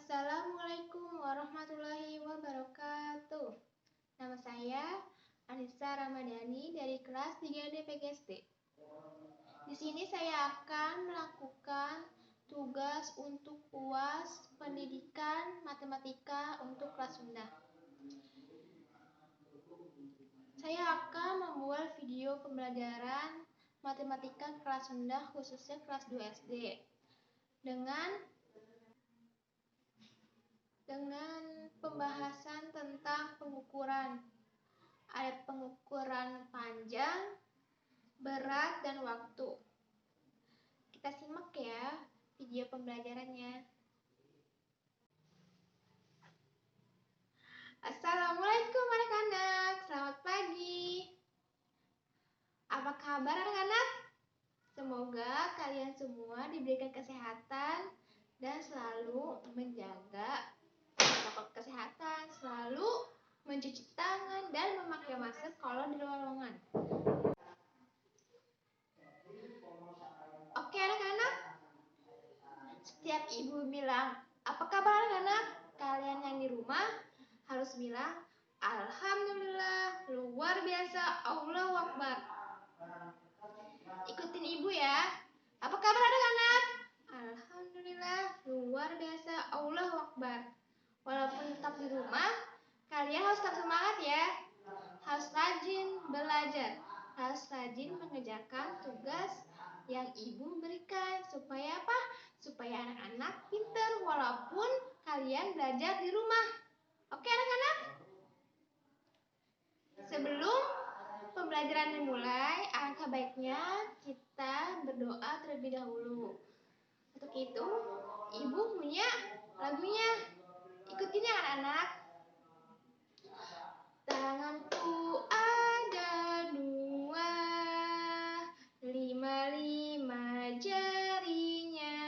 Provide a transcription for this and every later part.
Assalamualaikum warahmatullahi wabarakatuh. Nama saya Anissa Ramadhani dari kelas 3D PGSD. Di sini saya akan melakukan tugas untuk UAS Pendidikan Matematika untuk kelas rendah. Saya akan membuat video pembelajaran matematika kelas rendah khususnya kelas 2 SD dengan pembahasan tentang pengukuran. Ada pengukuran panjang, berat, dan waktu. Kita simak ya video pembelajarannya. Assalamualaikum anak-anak, selamat pagi. Apa kabar anak-anak? Semoga kalian semua diberikan kesehatan dan selalu menjaga protokol kesehatan, selalu mencuci tangan dan memakai masker kalau di luar ruangan. Oke anak-anak, setiap ibu bilang, apa kabar anak-anak? Kalian yang di rumah harus bilang, Alhamdulillah, luar biasa, Allahu Akbar. Ikutin ibu ya. Apa kabar anak-anak? Alhamdulillah, luar biasa, Allahu Akbar. Walaupun tetap di rumah, kalian harus tetap semangat ya. Harus rajin belajar, harus rajin mengerjakan tugas yang ibu berikan. Supaya apa? Supaya anak-anak pintar walaupun kalian belajar di rumah. Oke anak-anak? Sebelum pembelajaran dimulai, alangkah baiknya kita berdoa terlebih dahulu. Untuk itu, ibu punya lagunya. Ikutin ya anak-anak. Tanganku ada dua, lima jarinya.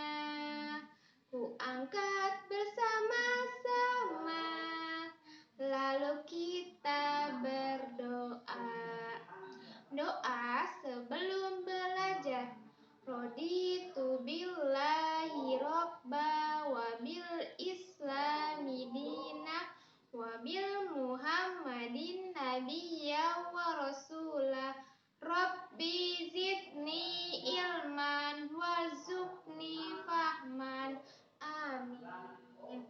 Ku angkat bersama-sama, lalu kita berdoa. Doa sebelum belajar. Raditu billahi robba wa bil islami dina wa bil muhammadin nabiyya wa rasulah. Rabbi zidni ilman warzuqni fahman. Amin.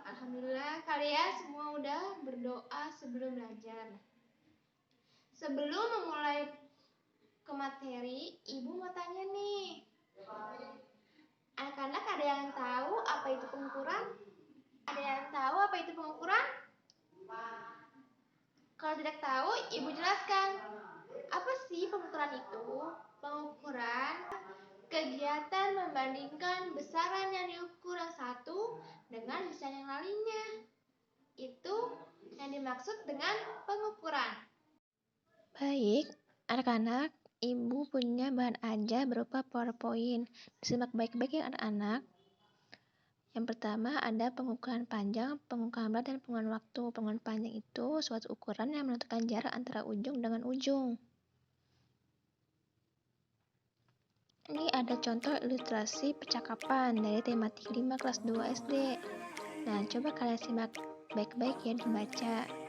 Alhamdulillah kalian semua udah berdoa sebelum belajar. Sebelum memulai ke materi, ibu mau tanya nih. Anak-anak ada yang tahu apa itu pengukuran? Ada yang tahu apa itu pengukuran? Kalau tidak tahu, ibu jelaskan. Apa sih pengukuran itu? Pengukuran kegiatan membandingkan besaran yang diukur yang satu dengan besaran yang lainnya. Itu yang dimaksud dengan pengukuran. Baik, anak-anak, ibu punya bahan ajar berupa PowerPoint. Disimak baik-baik ya anak-anak. Yang pertama ada pengukuran panjang, pengukuran berat, dan pengukuran waktu. Pengukuran panjang itu suatu ukuran yang menentukan jarak antara ujung dengan ujung. Ini ada contoh ilustrasi percakapan dari tematik 5 kelas 2 SD. Nah, coba kalian simak baik-baik ya dibaca.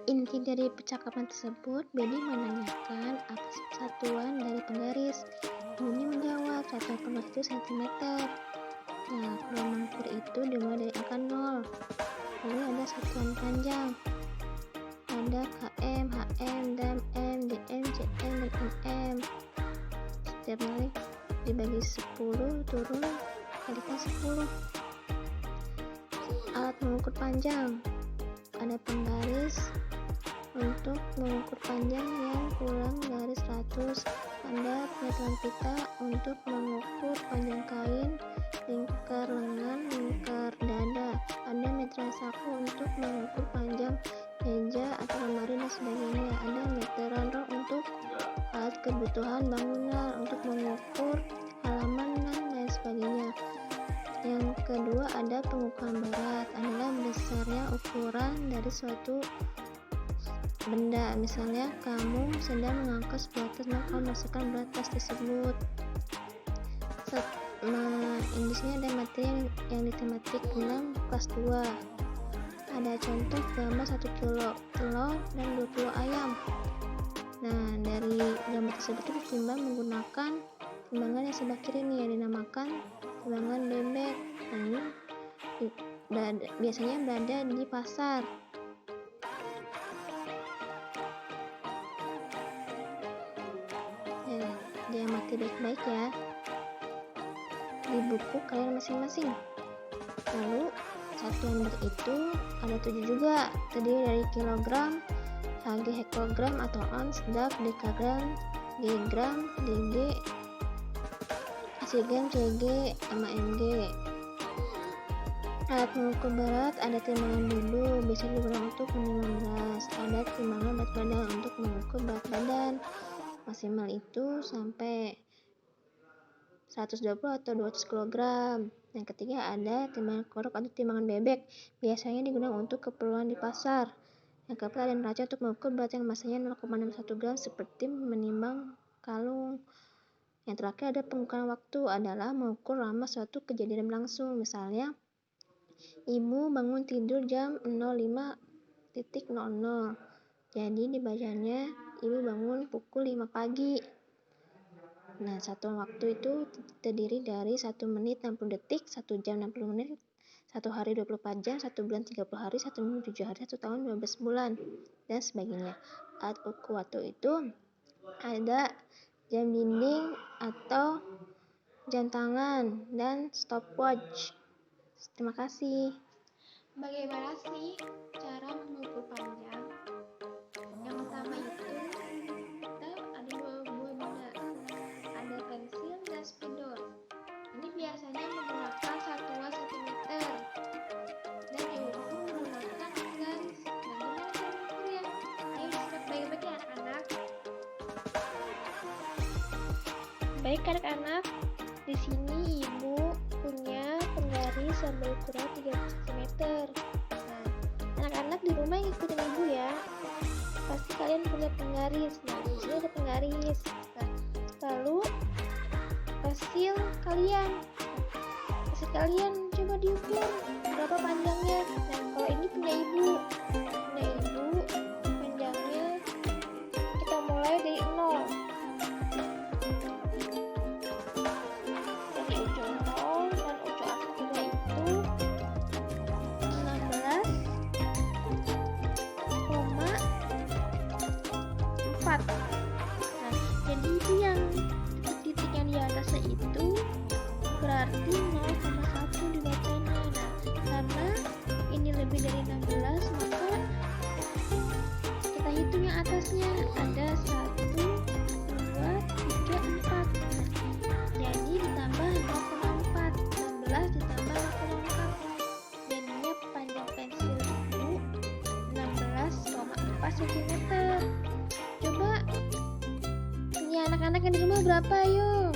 Inti dari percakapan tersebut, Bedi menanyakan apa satuan dari penggaris. Buni menjawab satuan penggaris itu cm. Nah, kalau mengukur itu dimulai dari angka 0. Lalu ada satuan panjang. Ada km, hm, dam, m, dm, cm, dan mm. Setiap kali dibagi 10 turun kalikan 10. Alat mengukur panjang. Ada penggaris untuk mengukur panjang yang kurang dari 100. Ada pengaturan pita untuk mengukur panjang kain, lingkar lengan, lingkar dada. Ada meteran saku untuk mengukur panjang meja atau lemari dan sebagainya. Ada meteran rok untuk alat kebutuhan bangunan, untuk mengukur halaman dan lain sebagainya. Yang kedua ada pengukuran berat, adalah besarnya ukuran dari suatu benda. Misalnya kamu sedang mengangkat sebuah tas, maka kamu merasakan berat tas tersebut. Di sini ada materi yang di tematik 6 kelas 2. Ada contoh gambar 1 kilo telur dan 20 ayam. Nah, dari gambar tersebut ditimbang menggunakan timbangan yang sebelah kiri nih, yang dinamakan timbangan bebek. Nah, ini biasanya berada di pasar. Diamati baik-baik ya di buku kalian masing-masing. Lalu satuan berat itu ada 7 juga, terdiri dari kilogram, Hg, hektogram atau ons, dak, dekagram, g-gram, dg, asigram, cg, sama mg. Alat mengukur berat ada timbangan dulu, bisa digunakan untuk menimbang beras. Ada timbangan berat badan untuk mengukur berat badan. Maksimal itu sampai 120 atau 200 kg. Yang ketiga ada timbangan korok atau timbangan bebek, biasanya digunakan untuk keperluan di pasar. Yang keempat ada neraca untuk mengukur berat yang masanya 0,61 gram seperti menimbang kalung. Yang terakhir ada pengukuran waktu, adalah mengukur lama suatu kejadian berlangsung. Misalnya, ibu bangun tidur jam 05.00. Jadi dibacanya ibu bangun pukul 5 pagi. Nah, satuan waktu itu terdiri dari 1 menit 60 detik, 1 jam 60 menit, 1 hari 24 jam, 1 bulan 30 hari, 1 minggu 7 hari, 1 tahun 12 bulan, dan sebagainya. Alat ukur waktu itu ada jam dinding atau jam tangan dan stopwatch. Terima kasih. Bagaimana sih cara mengukur panjang? Yang pertama itu kita ada dua buah benda, ada pensil dan spidol. Ini biasanya menggunakan satuan sentimeter dan diukur menggunakan garis. Bagaimana cara mengukurnya? Ayo disimak baik-baik ya anak-anak. Baik anak-anak, di sini ibu punya penggaris yang berukuran 30 cm. Nah, anak-anak di rumah ikutin ibu ya. Pasti kalian punya penggaris. Nah, di sini ada penggaris. Nah, lalu pensil kalian coba diukur berapa panjangnya. Nah, kalau ini punya ibu, panjangnya kita mulai dari 0. Dari ujung 0 dan ujung akhirnya itu 16,4. Nah, jadi itu yang titik yang di atasnya itu berarti 0,1 dibacanya. Nah, karena ini lebih dari 16, maka kita hitung yang atasnya ada 1, 2, 3, 4. Jadi ditambah 0,4, 16 ditambah 0,4. Jadinya panjang pensil itu 16,4 cm. Coba punya anak-anak yang di rumah berapa, yuk?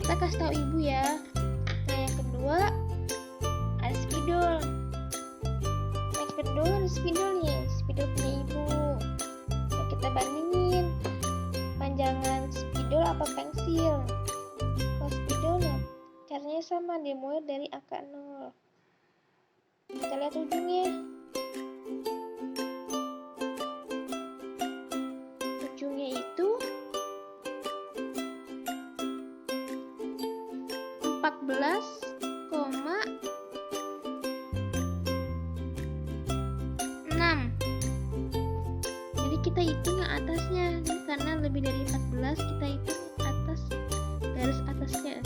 Kita kasih tahu ibu ya. Nah, yang kedua ada spidol. Yang kedua ada spidol nih, spidol punya ibu. Nah, kita bandingin panjangan spidol apa pensil. Kalau spidol nah, caranya sama, dimulai dari angka 0. Kita lihat ujungnya. Ujungnya itu 14,6. Jadi kita hitung yang atasnya, karena lebih dari 14 kita hitung atas garis atasnya.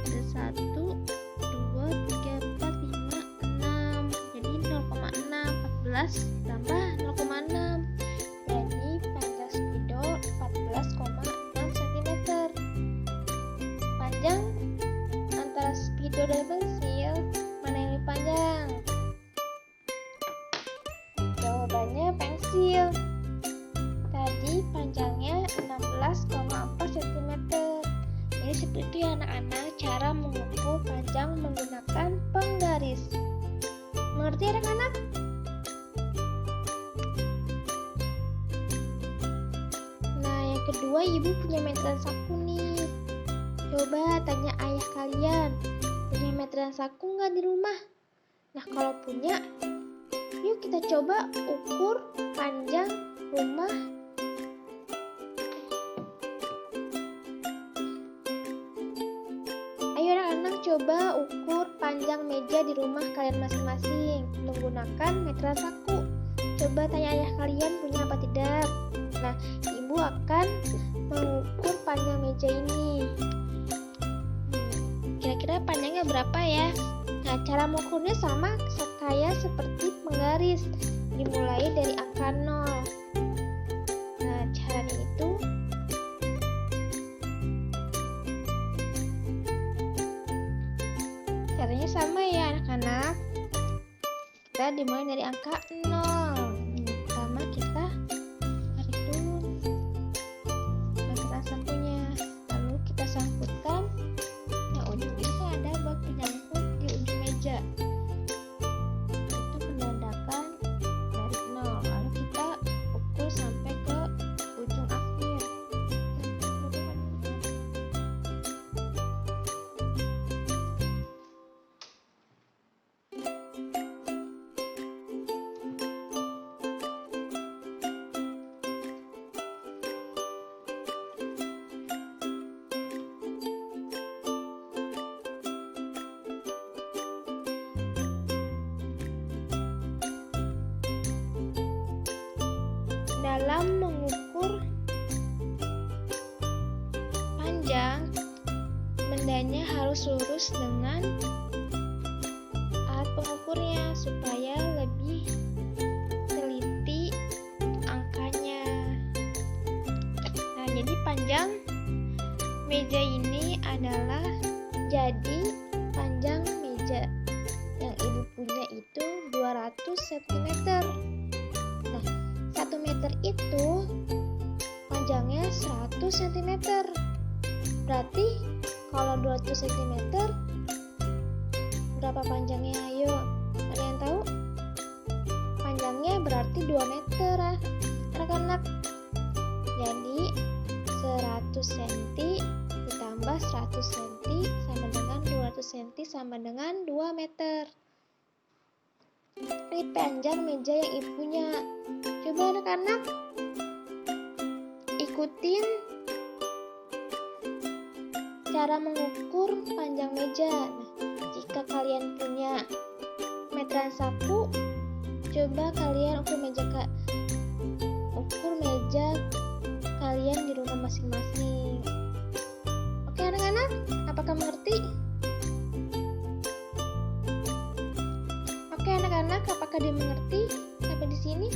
Ada 1, 2, 3, 4, 5, 6. Jadi 0,6, 14 tambah 0,6. Jadi panjang spidol 14,6 cm. Panjang antara spidol dan pensil, mana yang lebih panjang? Jawabannya pensil. Tadi panjangnya 16,4 cm. Jadi seperti itu ya anak-anak, cara mengukur panjang menggunakan penggaris. Mengerti anak-anak? Nah, yang kedua ibu punya mainan saku nih. Coba tanya ayah kalian, punya meteran saku nggak di rumah? Nah, kalau punya, yuk kita coba ukur panjang rumah. Ayo anak-anak coba ukur panjang meja di rumah kalian masing-masing menggunakan meteran saku. Coba tanya ayah kalian punya apa tidak. Nah, ibu akan mengukur panjang meja ini. Kira-kira panjangnya berapa ya? Nah, cara mengukurnya sama kayak seperti penggaris, dimulai dari angka 0. Nah, caranya itu caranya sama ya anak-anak. Kita dimulai dari angka 0. Pertama kita tarik dulu meteran sakunya, lalu kita sangkutkan. Nah, ujung ini ada buat penyangkut di ujung meja. Itu menandakan dari 0, lalu kita ukur sampai ke ujung akhir. Dalam mengukur panjang, bendanya harus lurus dengan alat pengukurnya supaya lebih teliti angkanya. Nah, jadi panjang meja ini adalah panjang meja yang ibu punya itu 200 cm. Nah, 1 meter itu panjangnya 100 cm. Berarti kalau 200 cm berapa panjangnya? Ayo, ada yang tahu? Panjangnya berarti 2 meter anak-anak. Jadi 100 cm ditambah 100 cm sama dengan 200 cm sama dengan 2 meter. Ini panjang meja yang ibu punya. Coba anak-anak ikutin cara mengukur panjang meja. Nah, jika kalian punya meteran saku, coba kalian ukur meja kalian di rumah masing-masing. Oke anak-anak, apakah mengerti? Oke anak-anak, apakah dimengerti sampai di sini?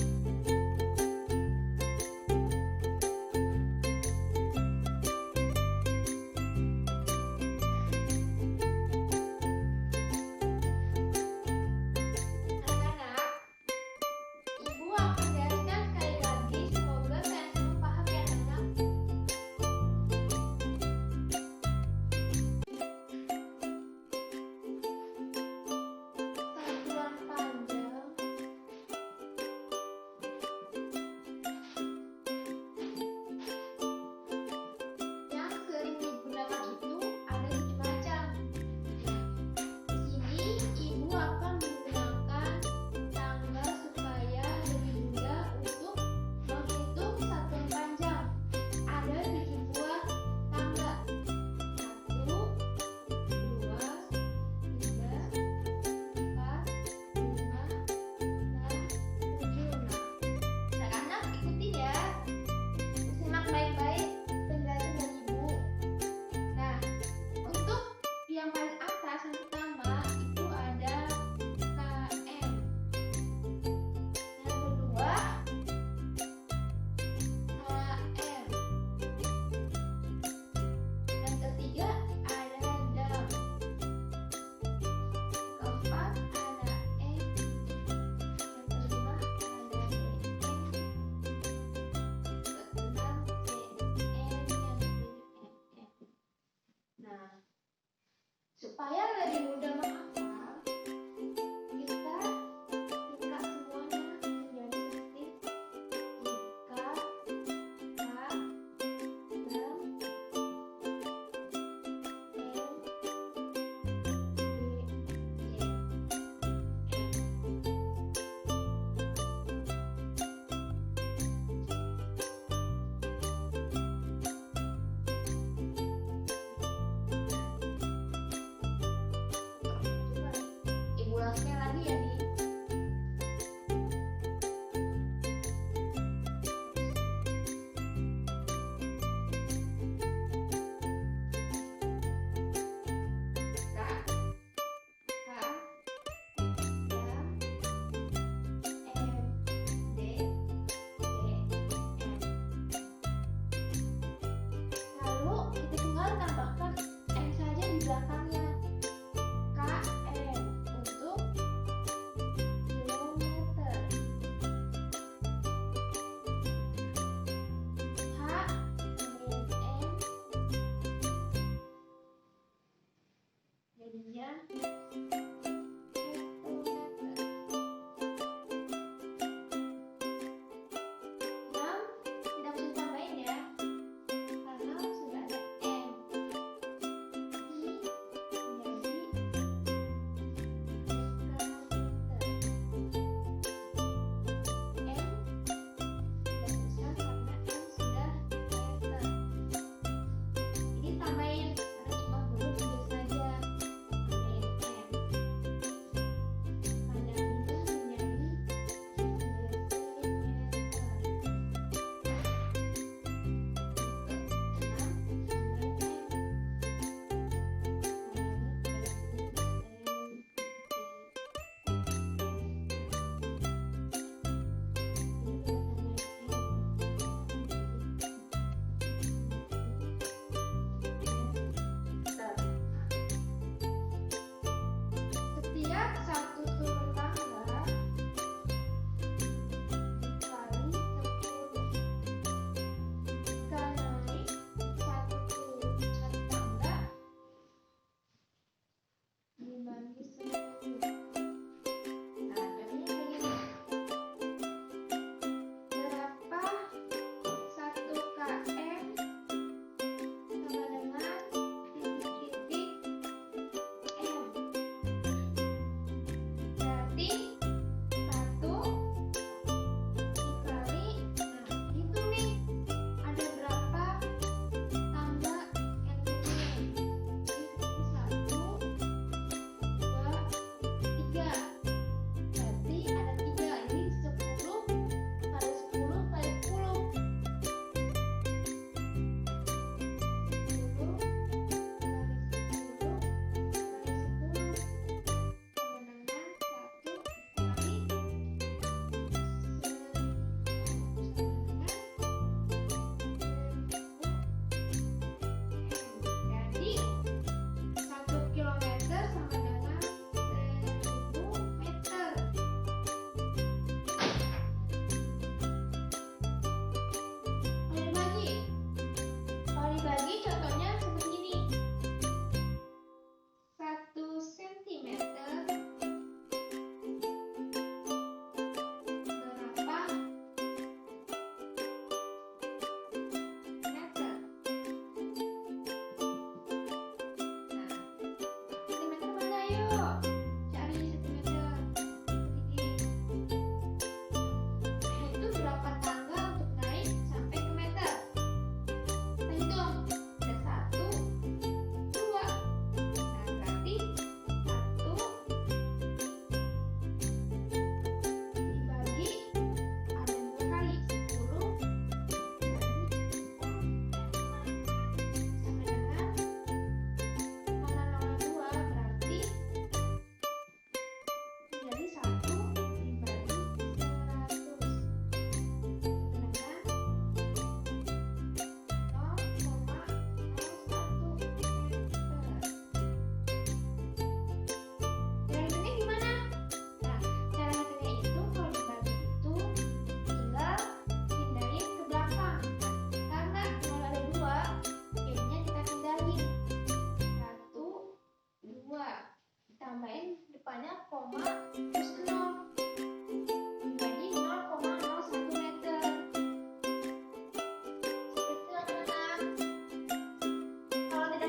Supaya lebih mudah menghafal, kita tingkat semuanya menjadi seperti ika, ka, dan jadinya 1 meter. 6 tidak usah tambahin ya, karena sudah ada M. I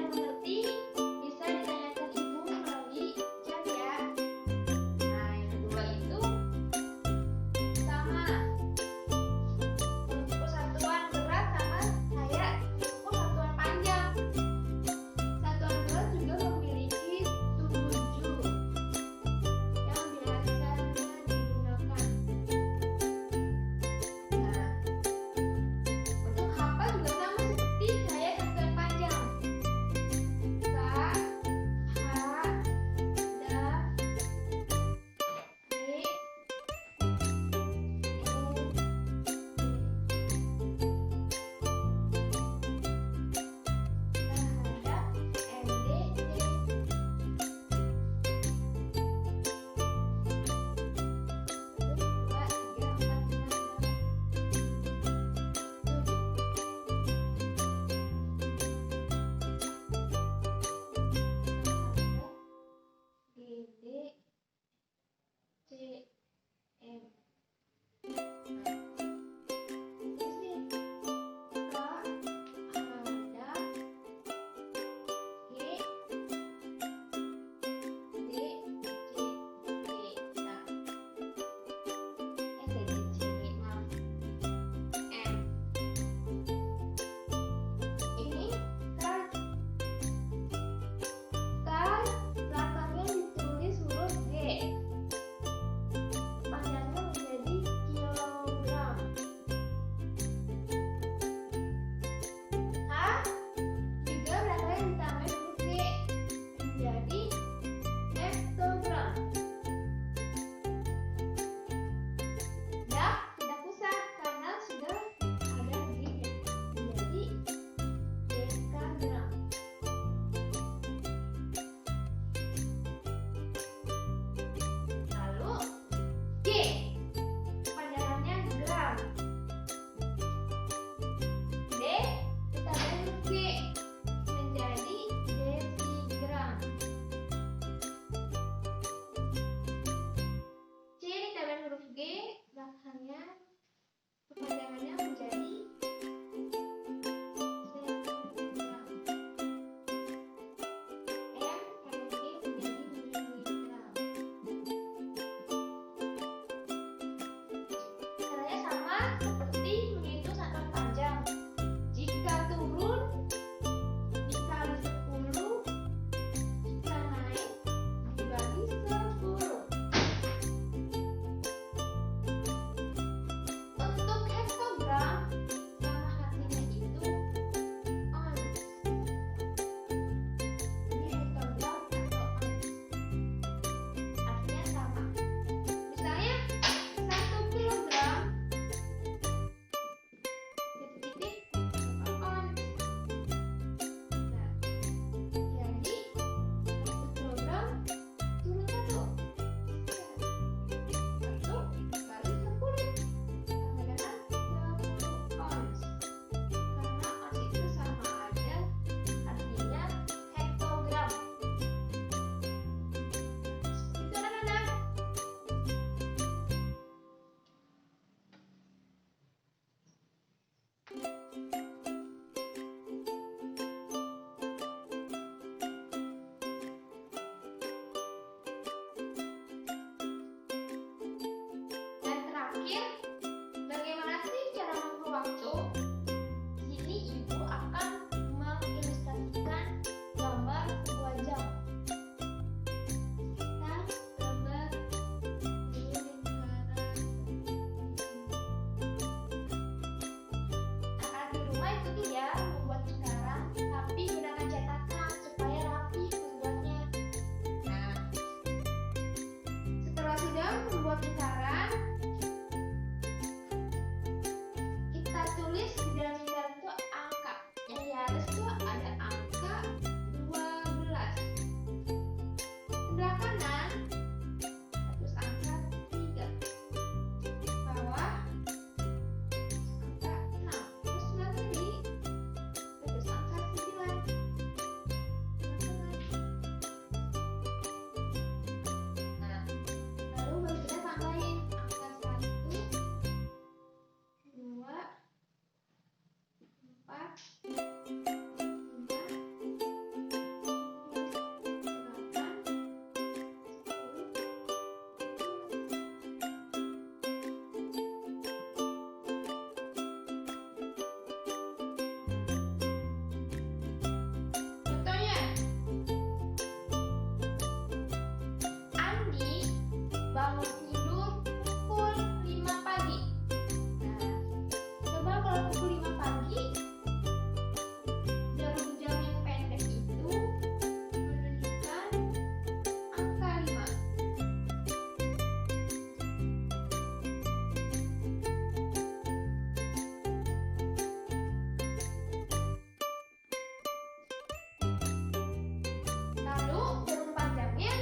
menjadi 7 buat lingkaran, kita tulis di dalam lingkaran itu angka. Yang di atas tuh ada angka 12. Sebelah kanan terus angka 3. Bawah angka 6. Terus sebelah kiri terus angka 9. Nah, lalu baru kita tambahin angka 1, 2, 4, 5, 10, 11. Contohnya, Andi bangun tidur pukul 5 pagi. Nah, coba kalau pukul 5 pagi, jam yang pendek itu menunjukkan angka 5. Lalu jam panjangnya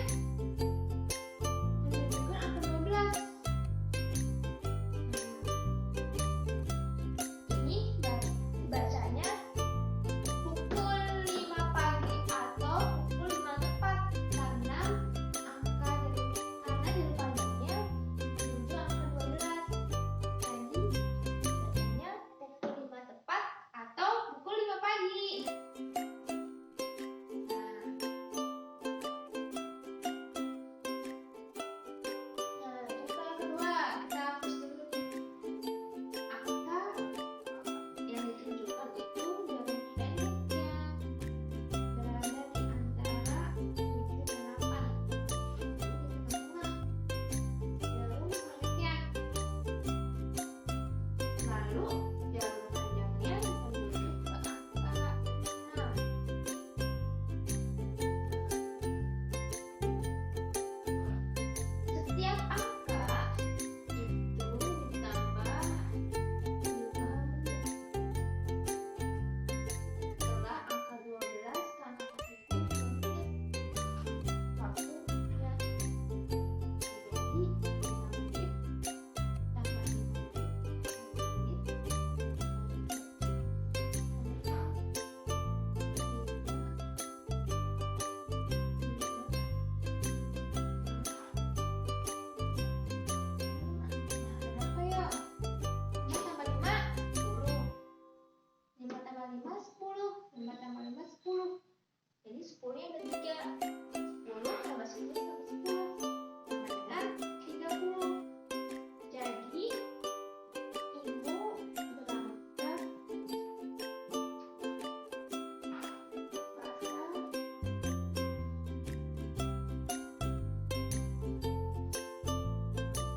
menunjukkan angka 12. Ini bacanya pukul 5 pagi atau pukul 5 tepat karena jam panjangnya menuju angka 12. Jadi bacanya pukul 5 tepat atau pukul 5 pagi. Nah, contoh yang kedua, kita hapus dulu nih. Angka yang ditunjukkan itu jam pendeknya berada di antara 7 dan 8. Jadi di tengah-tengah. Lalu selanjutnya. Lalu jam panjangnya menuju ke angka 6. Setiap angka itu ditambah 5 menit. Setelah angka 12 ke angka 1 menit. Waktunya jadi 5 menit tambah 5 tambah 5, 10. 5 tambah 5, 10. Jadi 10-nya ada 3. 10 tambah 10 tambah 10. Sama dengan 30. Jadi ibu berangkat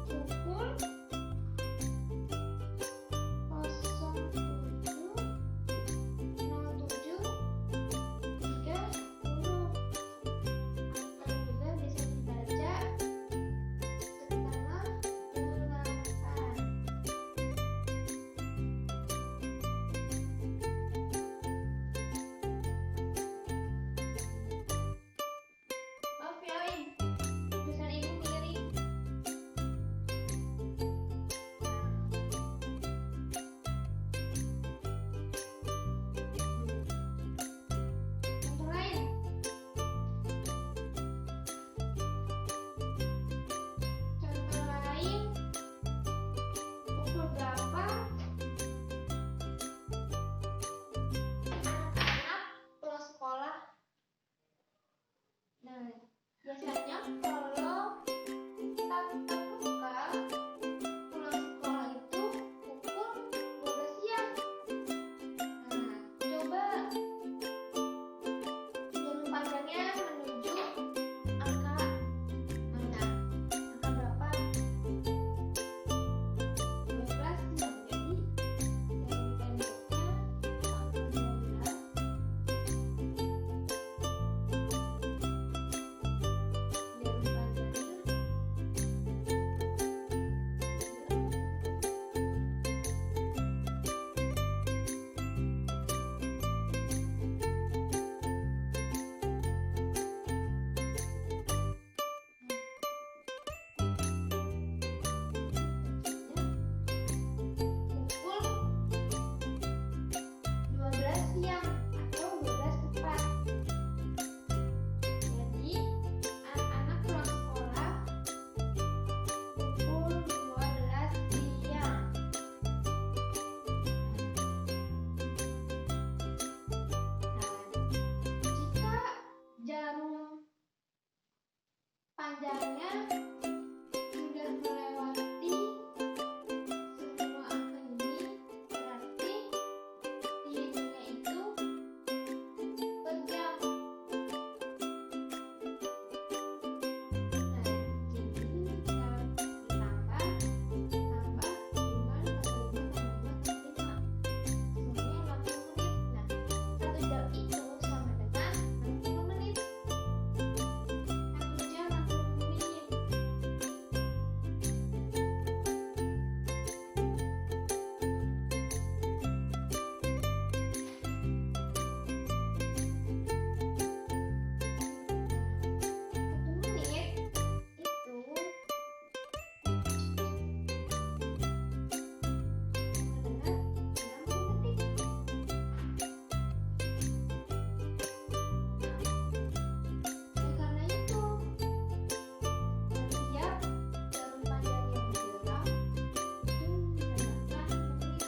pukul 07.30. Angka juga bisa dibaca setengah 8. Maaf ya, Win. Tulisan ibu miring. Contoh lain. Contoh lain, pukul berapa anak-anak pulang sekolah? Nah, biasanya kalau tatap muka pulang sekolah itu pukul 12 siang. Nah, coba jam panjangnya menuju angka mana? Angka berapa? 12 siang. Jadi jam pendeknya angka 12. Jam panjangnya panjangnya sudah melewati semua angka ini, berarti dihitungnya itu per jam. Nah, jadi ditambah 5 semuanya 60 menit. Nah, 1 jam itu sama dengan 60 menit. 1 jam 60 menit. Satu menit itu adalah 60 detik. Oleh karena itu, setiap jarum panjang yang bergerak itu menambahkan menit.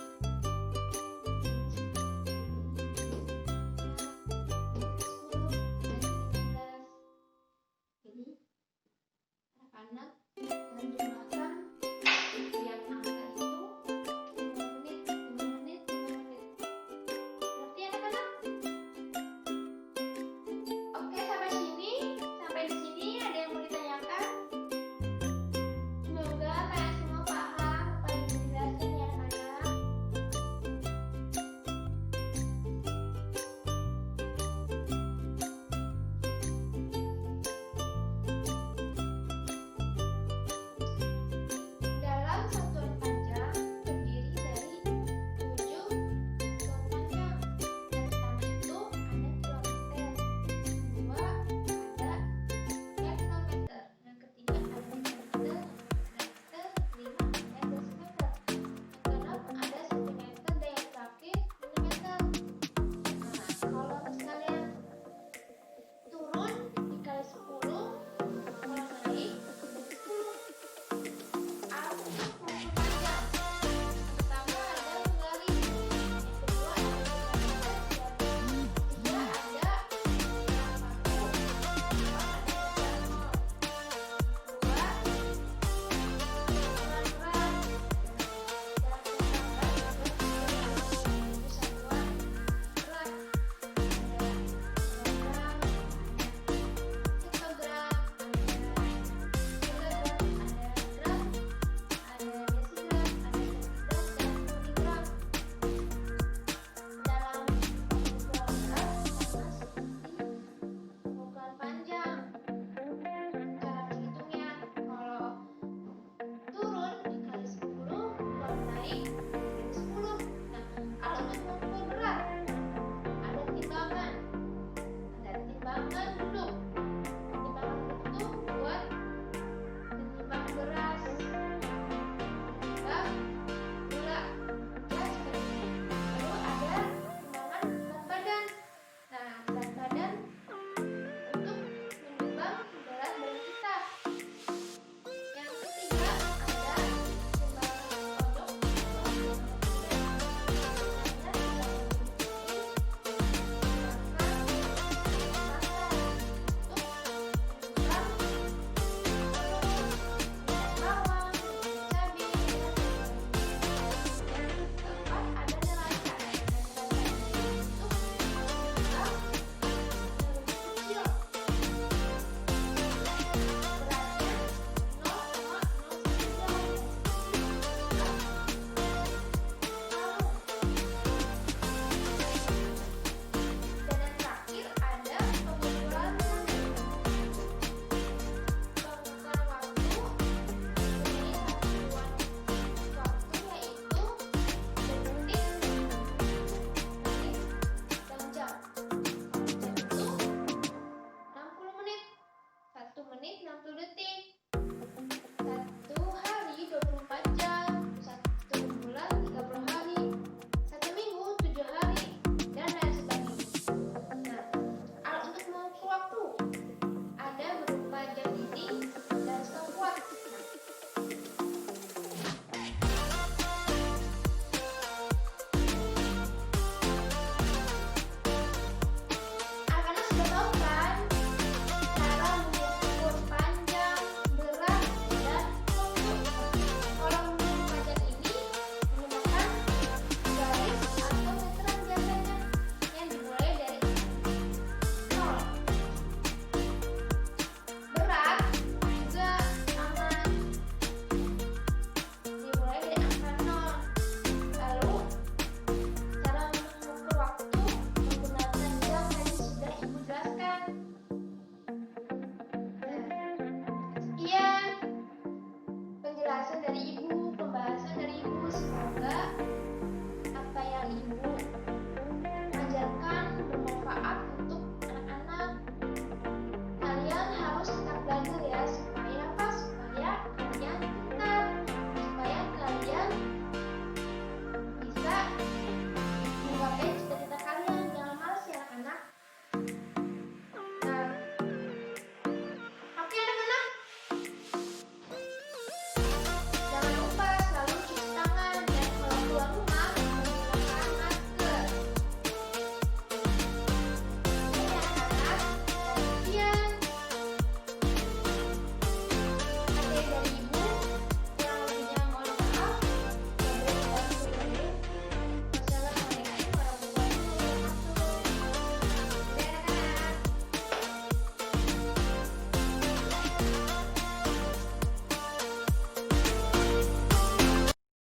10 dan 15. Jadi, anak-anak menjumlahkan setiap angka itu 5 menit, 5 menit, 5 menit. Ngerti anak-anak? Oke, sampai di sini ada yang mau ditanyakan? Semoga kalian semua paham apa yang dijelaskan ya anak-anak. Dalam satuan panjang terdiri dari 7 satuan panjang. Yang pertama itu ada kilometer, yang kedua ada hektometer, yang ketiga ada meter, 5 dan desimeter. Yang keenam ada sentimeter dan yang terakhir milimeter. Nah, kalau misalnya turun dikali 10, kalau naik dikali 10. Artinya mengukur panjang. Pertama ada menggali, yang kedua ada meter, yang ketiga ada kilometer, yang keempat ada decimal. Kedua, ukuran berat. Dalam keterangan ada 3 satuan berat. Ada kilogram, hektogram, ada kilogram, ada gram, ada desigram, ada sentigram, dan miligram. Dalam pengukuran berat sama seperti pengukuran panjang. Cara menghitungnya, kalau turun dikali 10, kalau naik